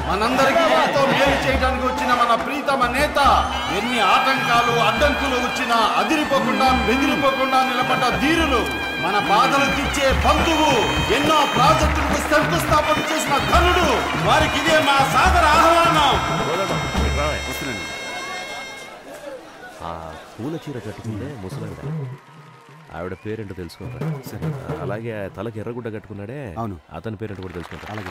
మనందరికీ ఎంతో మేలు చేయడానికి వచ్చిన మన ప్రీతమ నేత ఎన్ని ఆటంకాలు అడ్డంకులు వచ్చినా అదిరిపోకుండా బెదిరిపోకుండా నిలబడ్డ ధీరులు, మన బాధలు తీర్చే బంధువు, ఎన్నో ప్రాజెక్టులకు శంకుస్థాపన చేసిన ఘనుడు, వారికి ఇదే మా సాదర ఆహ్వానం. ఆ పూల చీర కట్టుకుంటే ముసలావిడ, ఆవిడ పేరేంటో తెలుసుకుంటా. సరే, అలాగే తలకి ఎర్రగుడ్డ కట్టుకున్నాడే, అవును, అతని పేరేంటో కూడా తెలుసుకుంటా. అలాగే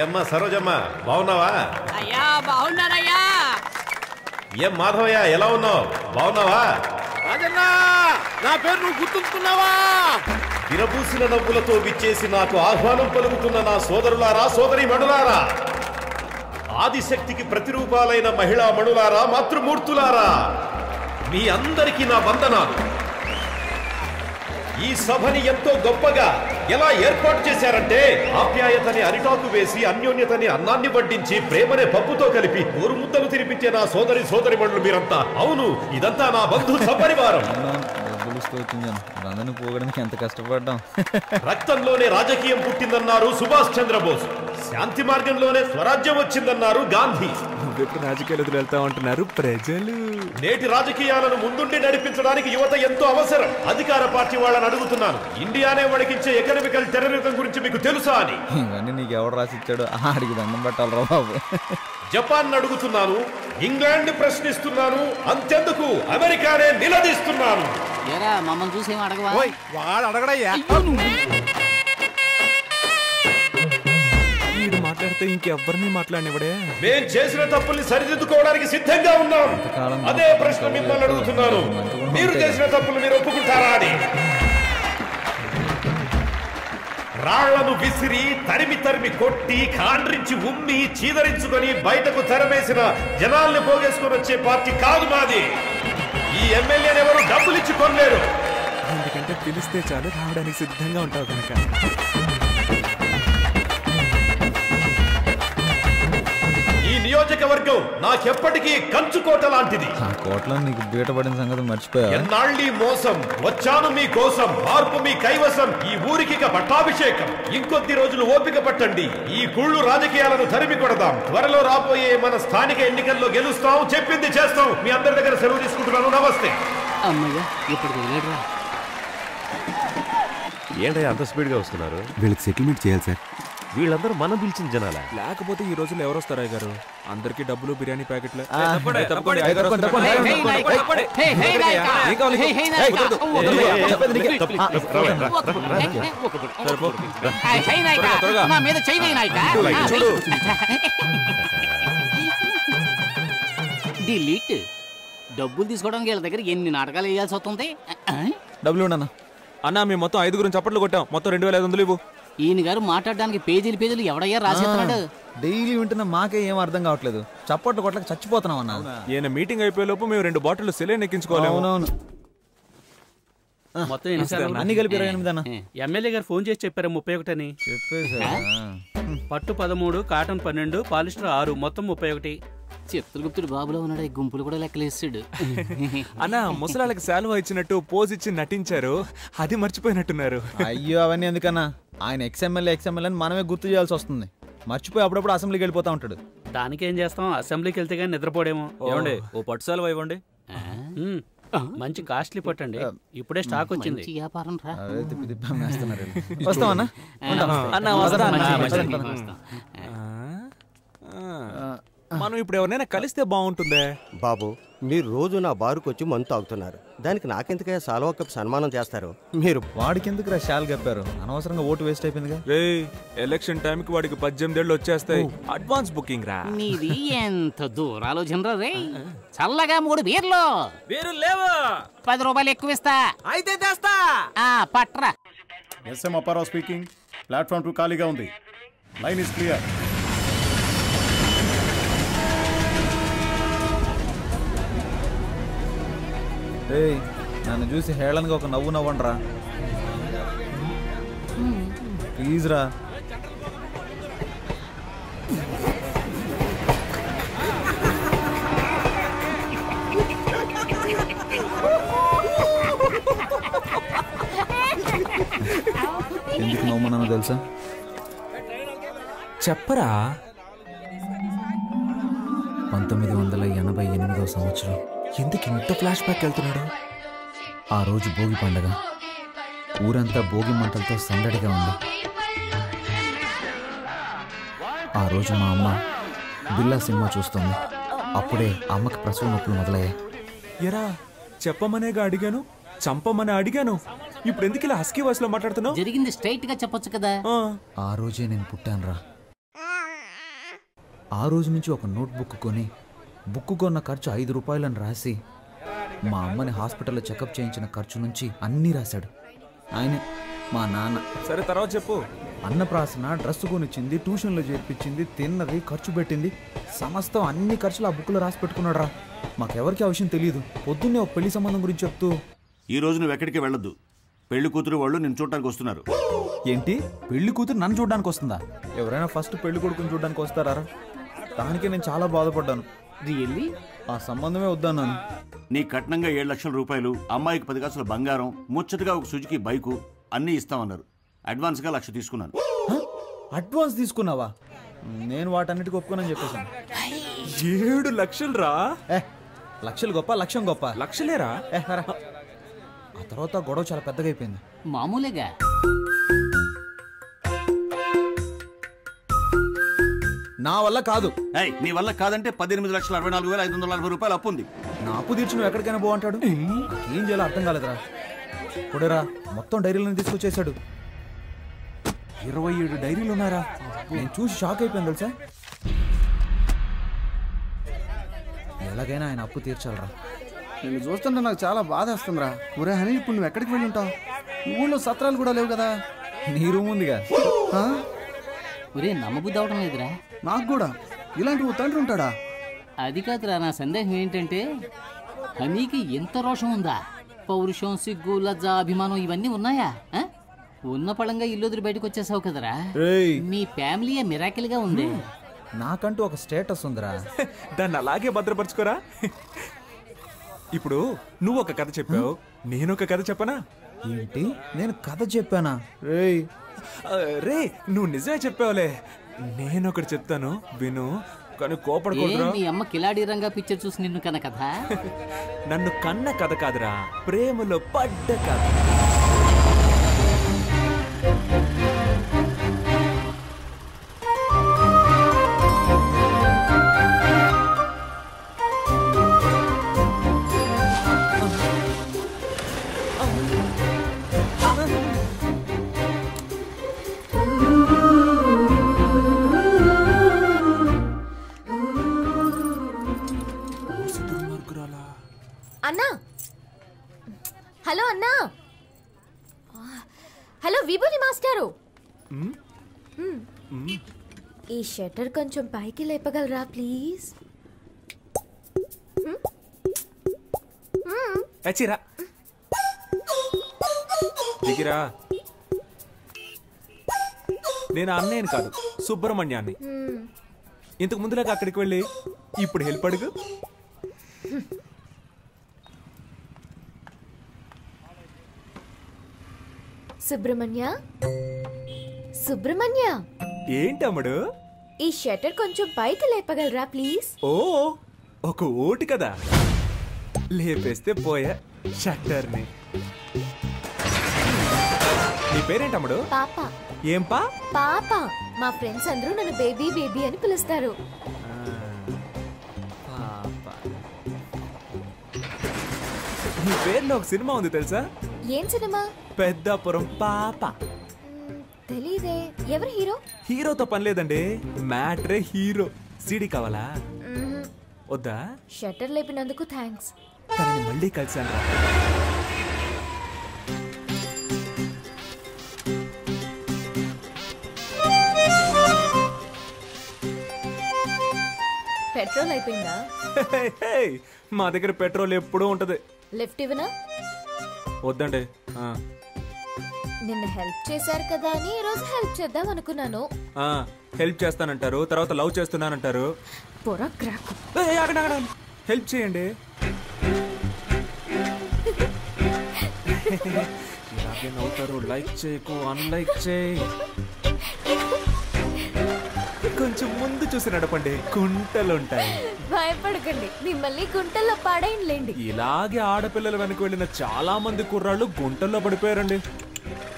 ఏమ్మా సరోజమ్మ, బాగున్నావా? అయ్యా బాగున్నానయ్యా. ఏం మాధవయ్య, ఎలా ఉన్నావు? బాగున్నావా? రాజన్నా, నా పేరు నువ్వు గుర్తుంచుకున్నావా? విరబూసిన నవ్వులతో విచ్చేసి నాకు ఆహ్వానం పలుకుతున్న నా సోదరులారా, సోదరి మణులారా, ఆదిశక్తికి ప్రతిరూపాలైన మహిళా మణులారా, మాతృమూర్తులారా, మీ అందరికీ నా వందనాలు. ఈ సభని ఎంతో గొప్పగా ఎలా ఏర్పాటు చేశారంటే, ఆప్యాయతని అరిటాకు వేసి, అన్యోన్యతని అన్నాన్ని వడ్డించి, ప్రేమనే పప్పుతో కలిపి ఊరు ముద్దలు తినిపించే నా సోదరి మణులు మీరంతా. అవును, ఇదంతా నా బంధు సపరివారం. పోగడానికి ఎంత కష్టపడ్డాం. రక్తంలోనే రాజకీయం పుట్టిందన్నారు సుభాష్ చంద్రబోస్, శాంతి మార్గంలోనే స్వరాజ్యం వచ్చిందన్నారు గాంధీ. నువ్వెప్పుడు రాజకీయాలు వెళ్తా ఉంటున్నారు ప్రజలు. నేటి రాజకీయాలను ముందుండి నడిపించడానికి యువత ఎంతో అవసరం. అధికార పార్టీ వాళ్ళని అడుగుతున్నాను, ఇండియానే వణికించే ఎకనామికల్ టెర్రరిజం గురించి మీకు తెలుసా అని. ఇవన్నీ నీకు ఎవడు రాసిచ్చాడు? ఆడికి దండం పెట్టాలరా బాబు. జపాన్ అడుగుతున్నాను, ఇంగ్లాండ్ ప్రశ్నిస్తున్నాను, అంతెందుకు అమెరికానే నిలదీస్తున్నాను. మమ్మల్ని చూసేమో అడగవా? వాడు అడగడయ్యా. వీడు మాట్లాడితే ఇంకెవ్వరిని మాట్లాడినవడే. మేం చేసిన తప్పుల్ని సరిదిద్దుకోవడానికి సిద్ధంగా ఉన్నాం. అదే ప్రశ్న మిమ్మల్ని అడుగుతున్నాను, మీరు చేసిన తప్పులు మీరు ఒప్పుకుంటారా అని. రాళ్లను విసిరి తరిమి కొట్టి కాండ్రించి ఉమ్మి చీదరించుకొని బయటకు తెరవేసిన జనాల్ని పోగేసుకొని వచ్చే పార్టీ కాదు మాది. ఈ ఎమ్మెల్యేని ఎవరు డబ్బులు ఇచ్చి కొనలేరు. ఎందుకంటే పిలిస్తే చాలు రావడానికి సిద్ధంగా ఉంటావు కనుక. ఈ నియోజకవర్గం నాకెప్పటికీ కంచుకోట లాంటిది. ఆ కోటలో నీకు బీటపడిన సంగతి మర్చిపోయా. ఎన్నాళ్ళీ మోసం, వచ్చాను మీ కోసం, మార్పు మీ కైవసం, ఈ ఊరికి పట్టాభిషేకం. ఇంకొద్ది రోజులు ఓపిక పట్టండి, ఈ కుళ్ళు రాజకీయాలను తరిమి కొడదాం. త్వరలో రాబోయే మన స్థానిక ఎన్నికల్లో గెలుస్తాం, చెప్పింది చేస్తాం. మీ అందరి దగ్గర సెలవు తీసుకుంటున్నాను. నమస్తే. అమ్మయ్యా, ఇప్పుడు వదిలేడురా. ఏంటయ్యా అంత స్పీడ్గా వస్తున్నారు? వీళ్ళకి సెటిల్మెంట్ చేయాలి సార్. వీళ్ళందరూ మనం పిలిచిన జనాలా? లేకపోతే ఈ రోజుల్లో ఎవరు వస్తారా గారు? అందరికి డబ్బులు, బిర్యానీ ప్యాకెట్లు. డిలీట్. డబ్బులు తీసుకోవడానికి వీళ్ళ దగ్గర ఎన్ని నాటకాలు వేయాల్సి వస్తుంది. డబ్బులు ఉండన్నా. అన్నా మేము మొత్తం 5 చప్పట్లు కొట్టాం. మొత్తం 2500 ఇవ్వు. ఈయన గారు మాట్లాడడానికి పేజీలు ఎవడయ్యా రాసేస్తున్నాడు? డైలీ వింటున్న మాకే ఏం అర్థం కావట్లేదు. చప్పట్లు కొట్లకి చచ్చిపోతున్నాం అన్న. ఈయన మీటింగ్ అయిపోయే లోపు మేము 2 బాటిల్ సెలైన్ ఎక్కించుకోవాలి. అవునవును. మొత్తం అన్ని కలిపి 28 అన్న. ఎమ్మెల్యే గారు ఫోన్ చేసి చెప్పారు 31 అని. పట్టు 13, కాటన్ 12, పాలిస్టర్ 6, మొత్తం 31. చిత్రగుప్తుడు బాబులో ఉన్నాడు. ఈ గుంపులు కూడా లెక్కలేస్తాడు. అన్న ముసలాళ్ళకి శాలువా ఇచ్చినట్టు పోజ్ ఇచ్చి నటించారు, అది మర్చిపోయినట్టున్నారు. అయ్యో అవన్నీ ఎందుకన్నా, ఆయన ఎక్స్ఎమ్మెల్యే అని మనమే గుర్తు చేయాల్సి వస్తుంది. మర్చిపోయి అప్పుడప్పుడు అసెంబ్లీకి వెళ్ళిపోతా ఉంటాడు. దానికేం చేస్తాం, అసెంబ్లీకి వెళ్తే కానీ నిద్రపోడేమో. ఏమండి ఓ పట్టు శాలువా ఇవ్వండి. మంచి కాస్ట్లీ పట్టండి, ఇప్పుడే స్టాక్ వచ్చింది. వ్యాపారం రా. వస్తామన్నా. మనం ఇప్పుడు ఎవరైనా కలిస్తే బాగుంటుందే. బాబు, మీరు రోజు నా బారుకు వచ్చి మందు తాగుతున్నారు, దానికి నాకెందుకయ్యా సాల్వా కప్ సన్మానం చేస్తారు? మీరు వాడికి ఎందుకు షాల్ కప్పారు? అనవసరంగా ఓటు వేస్ట్ అయిపోయిందిగా. ఎలక్షన్ టైంకి వాడికి 18 ఏళ్ళు వచ్చేస్తాయి. అడ్వాన్స్ బుకింగ్ రా. నీది ఎంత దూరాలోచన రే. చల్లగా 3 బీర్లు. బీర్లు లేవా? 10 రూపాయలు ఎక్కువ ఇస్తా. అయితే తెస్తా. పట్రా. S M Apparao speaking. ప్లాట్ఫామ్ 2 ఖాళీగా ఉంది. Line is clear. నన్ను చూసి హేళనగా ఒక నవ్వు నవ్వండి రా ప్లీజ్ రా. ఎందుకు నవ్వుమన్నానో తెలుసా? చెప్పరా. 1988వ సంవత్సరం. ఎందుకు ఇంత ఫ్లాష్ బ్యాక్ వెళ్తున్నాడు? ఆ రోజు భోగి పండగ. ఊరంతా భోగి మంటలతో సందడిగా ఉంది. ఆ రోజు మా అమ్మ బిల్లా సినిమా చూస్తుంది. అప్పుడే అమ్మకి ప్రసవ నొప్పులు మొదలయ్యాయి. ఎరా చెప్పమనేగా అడిగాను, చంపమని అడిగాను. ఇప్పుడు ఎందుకు ఇలా హస్కీ వాయిస్ లో మాట్లాడుతున్నావు? జరిగింది స్ట్రైట్ గా చెప్పొచ్చు కదా. ఆ రోజే నేను పుట్టానురా. ఆ రోజు నుంచి ఒక నోట్బుక్ కొని బుక్ కొన్న ఖర్చు 5 రూపాయలని రాసి మా అమ్మని హాస్పిటల్లో చెకప్ చేయించిన ఖర్చు నుంచి అన్నీ రాశాడు ఆయనే, మా నాన్న. సరే తర్వాత చెప్పు. అన్నప్రాసన, డ్రెస్ కొనిచ్చింది, ట్యూషన్లో చేర్పించింది, తిన్నది, ఖర్చు పెట్టింది, సమస్తం అన్ని ఖర్చులు ఆ బుక్లో రాసి పెట్టుకున్నాడు రా. మాకెవరికి ఆ విషయం తెలియదు. పొద్దున్నే ఒక పెళ్లి సంబంధం గురించి చెప్తూ, ఈ రోజు నువ్వు ఎక్కడికి వెళ్ళొద్దు, పెళ్లి కూతురు వాళ్ళు నిన్ను చూడటానికి వస్తున్నారు. ఏంటి పెళ్లి కూతురు నన్ను చూడడానికి వస్తుందా? ఎవరైనా ఫస్ట్ పెళ్లి కొడుకుని చూడడానికి వస్తారా? దానికే నేను చాలా బాధపడ్డాను. రియల్లీ? ఆ సంబంధమే వద్దన్నాను. నీ కట్నంగా 7 లక్షల రూపాయలు, అమ్మాయికి 10 కాసుల బంగారం, ముచ్చటగా ఒక సుజుకి బైకు అన్నీ ఇస్తామన్నారు. అడ్వాన్స్గా 1,00,000 తీసుకున్నాను. అడ్వాన్స్ తీసుకున్నావా? నేను వాటన్నిటికీ ఒప్పుకోనని చెప్పేశాను. 7 లక్షలు రా. లక్షలు గొప్ప, లక్ష్యం గొప్ప. లక్షలేరా? ఆ తర్వాత గొడవ చాలా పెద్దగా అయిపోయింది. మామూలుగా నా వల్ల కాదు. నీ వల్ల కాదంటే 18,64,540 రూపాయలు అప్పు ఉంది. నా అప్పు తీర్చి నువ్వు ఎక్కడికైనా బాగుంటాడు. ఏం చేయాలో అర్థం కాలేదురా. కొడేరా మొత్తం డైరీలను తీసుకొచ్చేసాడు. 27 డైరీలు ఉన్నారా? నేను చూసి షాక్ అయిపోయాను తెలుసా. ఎలాగైనా ఆయన అప్పు తీర్చాలరా. నేను చూస్తుంటే నాకు చాలా బాధ వస్తుందిరా. ఒరే హనీ, ఇప్పుడు నువ్వు ఎక్కడికి వెళ్ళి ఉంటావు? ఊళ్ళో సత్రాలు కూడా లేవు కదా. నీ రూమ్ ఉందిగా. ఒరే నమ్మబుద్ధి అవడం లేదురా. నాకు కూడా ఇలాంటి ఓ తండ్రి ఉంటాడా? అది కాదురా, నా సందేహం ఏంటంటే హనీకి ఎంత రోషం ఉందా? పౌరుషం, సిగ్గు, లజ్జ, అభిమానం ఇవన్నీ ఉన్నాయా? ఉన్న పళంగా ఇల్లు వదిలి బయటకు వచ్చేసావు కదరా. మీ ఫ్యామిలీ మిరాకిల్ గా ఉంది. నాకంటూ ఒక స్టేటస్ ఉందిరా. దాన్ని అలాగే భద్రపరచుకోరా. ఇప్పుడు నువ్వు ఒక కథ చెప్పావు, నేను ఒక కథ చెప్పనా? ఏంటి, నేను కథ చెప్పానా? రే నువ్వు నిజమే చెప్పావులే. నేను ఒకటి చెప్తాను విను, కానీ కోపడకూడదురా. మీ అమ్మ కిలాడి రంగా పిక్చర్ చూసి నిన్ను కన్న కథ? నన్ను కన్న కథ కాదురా, ప్రేమలో పడ్డ కథ. అన్నా, హలో అన్నా. హలో విభూతి మాస్టారు, ఈ షట్టర్ కొంచెం పైకి లేపగలరా ప్లీజ్? చచ్చిరా దిగిరా. నేను అన్నయ్యని కాదు, సుబ్రహ్మణ్యాన్ని. ఇంతకు ముందులాగా అక్కడికి వెళ్ళి ఇప్పుడు హెల్ప్ అడుగు. సుబ్రహ్మణ్య, సుబ్రహ్మణ్య. ఏంటమ్ముడు? ఈ షట్టర్ కొంచెం పైకి లేపగలరా ప్లీజ్? ఓ ఒక ఓటు కదా, లేపేస్తే పోయా షట్టర్ని. నీ పేరేంటమ్ముడు? పాప. ఏం పా? పాప. మా ఫ్రెండ్స్ అందరూ నన్ను బేబీ బేబీ అని పిలుస్తారు. నీ పేరులో ఒక సినిమా ఉంది తెలుసా? ఏం సినిమా? పెద్దాపురం పాప. తెలీదే. ఎవరు హీరో? హీరోతో పని లేదండి, మ్యాటరే హీరో. సీడీ కావాలా? వద్దా? షట్టర్ లేపినందుకు థ్యాంక్స్. తనని మళ్ళీ కలిసాను. పెట్రోల్ అయిపోయిందా? మా దగ్గర పెట్రోల్ ఎప్పుడూ ఉంటది. లిఫ్ట్ ఇవ్వనా? వద్దండి. నిన్న హెల్ప్ చేశారు కదా అని ఈ రోజు హెల్ప్ చేద్దాం అనుకున్నాను. హెల్ప్ చేస్తానంటారు, తర్వాత లవ్ చేస్తున్నానంటారు. హెల్ప్ చేయండి. అలాగే నవ్వుతారు. లైక్ చేయకు, అన్లైక్ చేయి. కొంచెం ముందు చూసి నడపండి, గుంటలుంటాయి. భయపడకండి, మిమ్మల్ని గుంటల్లో పాడేయండి. ఇలాగే ఆడపిల్లల వెనక వెళ్ళిన చాలా మంది కుర్రాళ్ళు గుంటల్లో పడిపోయారండి.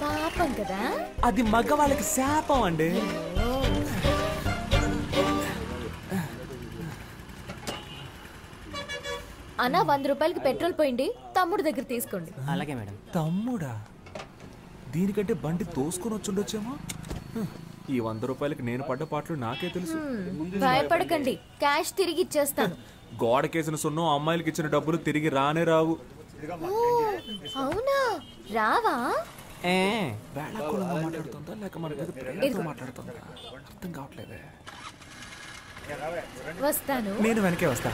పాపం కదా. అది మగవాళ్ళకి శాపం అండి. అన్నా 100 రూపాయలకి పెట్రోల్ పోయింది, తమ్ముడు దగ్గర తీసుకోండి. అలాగే మేడం. తమ్ముడా? దీనికంటే బండి తోసుకొని వచ్చుండొచ్చేమో. ఈ 100 రూపాయలకి నేను పడ్డ పాటలు నాకే తెలుసు. భయపడకండి, క్యాష్ తిరిగి ఇచ్చేస్తాను. గోడకేసిన సున్నం అమ్మాయిలకి ఇచ్చిన డబ్బులు తిరిగి రానే రావు. అవునా? రావా? వేళాకులంగా మాట్లాడుతుందా లేక మన మీద ప్రేమతో మాట్లాడుతుందా అర్థం కావట్లేదే. వస్తాను. నేను వెనకే వస్తా.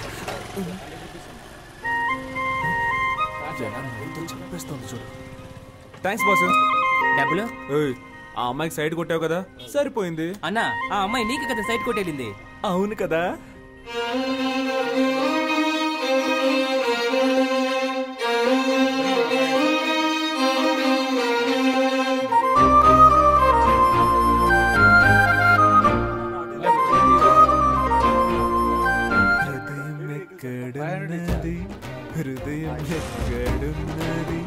చెప్పేస్తుంది చూడు. Thanks boss. డబ్బులు? ఆ అమ్మాయికి సైడ్ కొట్టావు కదా, సరిపోయింది. అన్నా, ఆ అమ్మాయి నీకు కదా సైడ్ కొట్టేళ్ళింది. అవును కదా. హృదయం ఎక్కడున్నది,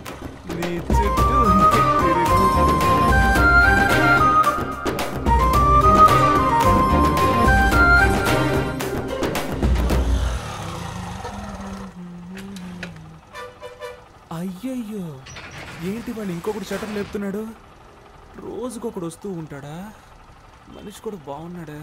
నీ చుట్టూ అయ్యయ్యో, ఏంటి వాళ్ళు ఇంకొకటి షటర్ లేపుతున్నాడు? రోజుకొకడు వస్తూ ఉంటాడా? మనిషి కూడా బాగున్నాడా?